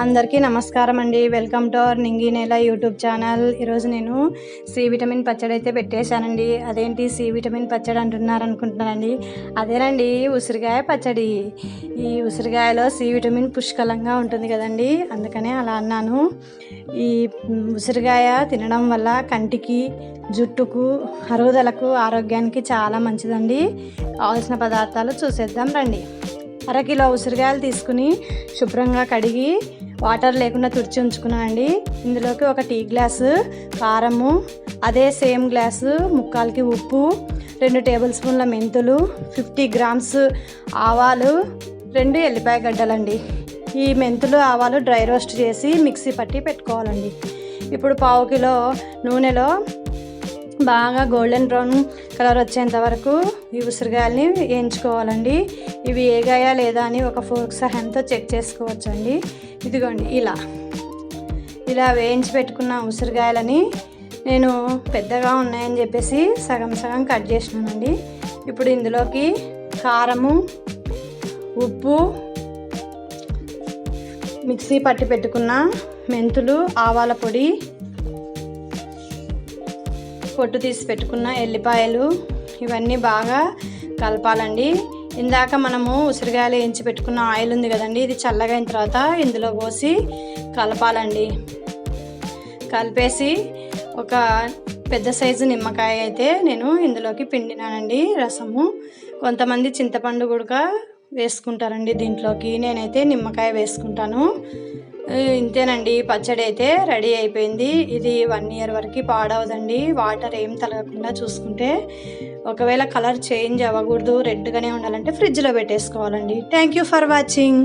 అందరికీ నమస్కారం అండి. వెల్కమ్ టు అవర్ నింగి నేల యూట్యూబ్ ఛానల్. ఈరోజు నేను సి విటమిన్ పచ్చడి అయితే పెట్టేశానండి. అదేంటి సి విటమిన్ పచ్చడి అంటున్నారు అనుకుంటున్నానండి. అదేనండి ఉసిరికాయ పచ్చడి. ఈ ఉసిరికాయలో సి విటమిన్ పుష్కలంగా ఉంటుంది కదండి, అందుకనే అలా అన్నాను. ఈ ఉసిరికాయ తినడం వల్ల కంటికి, జుట్టుకు, అరుగుదలకు, ఆరోగ్యానికి చాలా మంచిదండి. కావాల్సిన పదార్థాలు చూసేద్దాం రండి. అరకిలో ఉసిరికాయలు తీసుకుని శుభ్రంగా కడిగి వాటర్ లేకుండా తుడిచి ఉంచుకున్నానండి. ఇందులోకి ఒక టీ గ్లాసు కారము, అదే సేమ్ గ్లాసు ముక్కాలకి ఉప్పు, 2 టేబుల్ స్పూన్ల మెంతులు, 50 గ్రామ్స్ ఆవాలు, 2 ఎల్లిపాయ గడ్డలండి. ఈ మెంతులు ఆవాలు డ్రై రోస్ట్ చేసి మిక్సీ పట్టి పెట్టుకోవాలండి. ఇప్పుడు 1/2 కిలో నూనెలో బాగా గోల్డెన్ బ్రౌన్ కలర్ వచ్చేంత వరకు ఈ ఉసిరికాయలని వేయించుకోవాలండి. ఇవి ఏగాయా లేదా అని ఒక ఫోర్క్ సహాయంతో చెక్ చేసుకోవచ్చండి. ఇదిగోండి ఇలా వేయించి పెట్టుకున్న ఉసిరికాయలని నేను పెద్దగా ఉన్నాయని చెప్పేసి సగం సగం కట్ చేసినానండి. ఇప్పుడు ఇందులోకి కారము, ఉప్పు, మిక్సీ పట్టి పెట్టుకున్న మెంతులు, ఆవాల పొడి, పొట్టు తీసి పెట్టుకున్న ఎల్లిపాయలు, ఇవన్నీ బాగా కలపాలండి. ఇందాక మనము ఉసిరికాయలు వేయించి పెట్టుకున్న ఆయిల్ ఉంది కదండి, ఇది చల్లగైన తర్వాత ఇందులో పోసి కలపాలండి. కలిపేసి ఒక పెద్ద సైజు నిమ్మకాయ అయితే నేను ఇందులోకి పిండినానండి రసము. కొంతమంది చింతపండు కూడా వేసుకుంటారండి దీంట్లోకి, నేనైతే నిమ్మకాయ వేసుకుంటాను. ఇంతేనండి, పచ్చడి అయితే రెడీ అయిపోయింది. ఇది 1 ఇయర్ వరకు పాడవదండి, వాటర్ ఏం తలగకుండా చూసుకుంటే. ఒకవేళ కలర్ చేంజ్ అవ్వకూడదు, రెడ్గానే ఉండాలంటే ఫ్రిడ్జ్లో పెట్టేసుకోవాలండి. Thank you for watching.